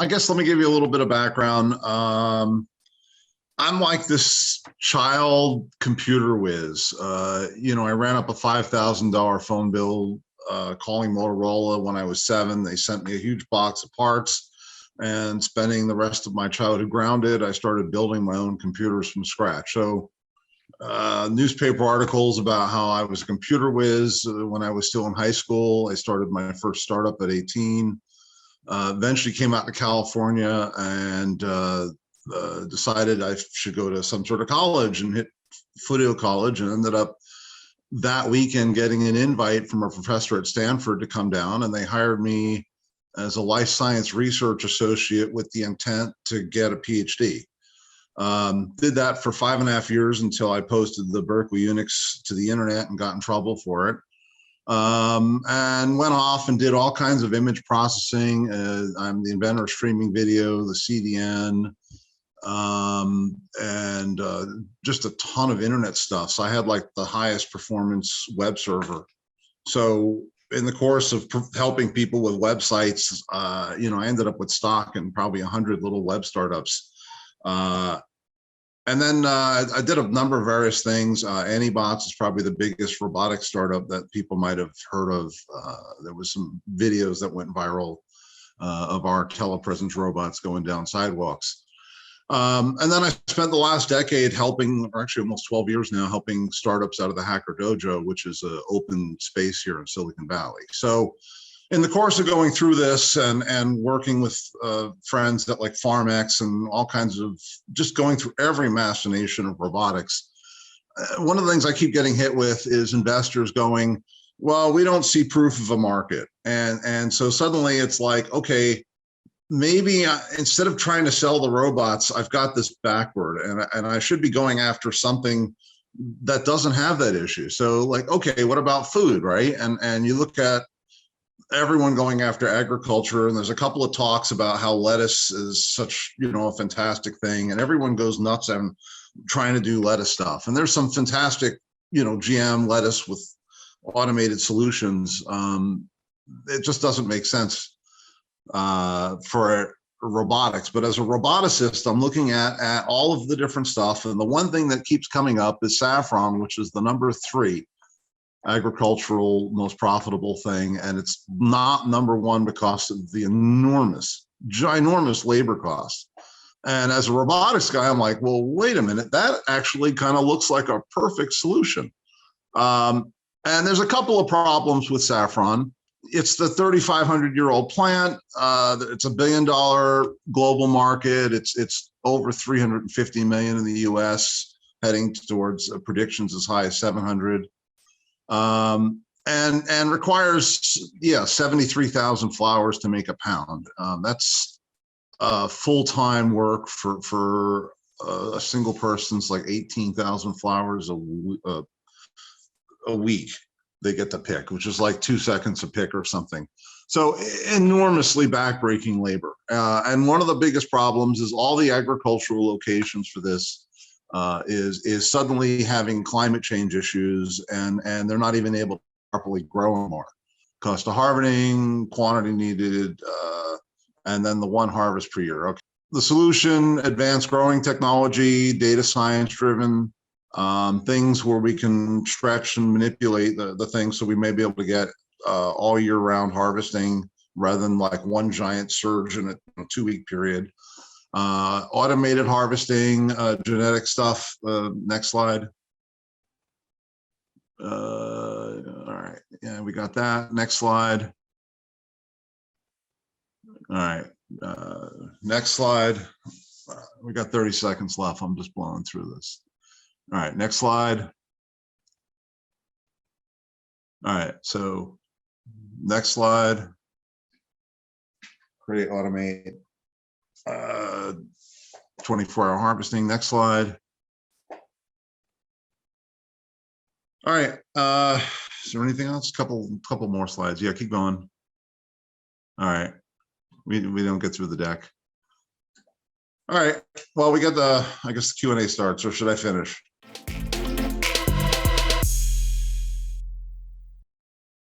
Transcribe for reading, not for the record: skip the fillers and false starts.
I guess let me give you a little bit of background. I'm like this child computer whiz. I ran up a $5,000 phone bill calling Motorola when I was 7. They sent me a huge box of parts, and spending the rest of my childhood grounded, I started building my own computers from scratch. So newspaper articles about how I was a computer whiz when I was still in high school. I started my first startup at 18. Eventually came out to California and decided I should go to some sort of college and hit Foothill College, and ended up that weekend getting an invite from a professor at Stanford to come down, and they hired me as a life science research associate with the intent to get a PhD. Did that for 5.5 years until I posted the Berkeley Unix to the internet and got in trouble for it. And went off and did all kinds of image processing. I'm the inventor of streaming video, the CDN, and just a ton of internet stuff. So I had like the highest performance web server. So in the course of helping people with websites, I ended up with stock in probably 100 little web startups. And then I did a number of various things. Anybots is probably the biggest robotic startup that people might have heard of. There was some videos that went viral of our telepresence robots going down sidewalks. And then I spent the last decade helping, or actually almost 12 years now, helping startups out of the Hacker Dojo, which is an open space here in Silicon Valley. So in the course of going through this and working with friends at like FarmX and all kinds of, just going through every machination of robotics, one of the things I keep getting hit with is investors going, well, we don't see proof of a market. And so suddenly it's like, okay, maybe instead of trying to sell the robots, I've got this backward, and I should be going after something that doesn't have that issue. So like, okay, what about food, right? And you look at everyone going after agriculture, and there's a couple of talks about how lettuce is such, a fantastic thing, and everyone goes nuts and trying to do lettuce stuff. And there's some fantastic, GM lettuce with automated solutions. It just doesn't make sense for robotics. But as a roboticist, I'm looking at all of the different stuff, and the one thing that keeps coming up is Saffron, which is the number 3 agricultural most profitable thing, and it's not number 1 because of the ginormous labor costs. And as a robotics guy, I'm like, well, wait a minute, that actually kind of looks like a perfect solution. And there's a couple of problems with Saffron. It's the 3,500-year-old plant. It's $1 billion global market. It's over 350 million in the US, heading towards predictions as high as 700. And requires 73,000 flowers to make a pound. That's full-time work for a single person's like 18,000 flowers a week they get to pick, which is like 2 seconds a pick or something. So enormously backbreaking labor. And one of the biggest problems is all the agricultural locations for this is suddenly having climate change issues, and they're not even able to properly grow anymore. Cost of harvesting, quantity needed, and then the one harvest per year. Okay. The solution: advanced growing technology, data science driven, things where we can stretch and manipulate the things, so we may be able to get all year round harvesting rather than like one giant surge in a 2-week period. Automated harvesting, genetic stuff. Next slide. All right, yeah, we got that. Next slide. All right, next slide. We got 30 seconds left. I'm just blowing through this. All right, next slide. All right, so next slide. Create, automate. 24-hour harvesting. Next slide. All right. Is there anything else? Couple more slides. Yeah, keep going. All right. We don't get through the deck. All right. Well, we got I guess the Q&A starts, or should I finish?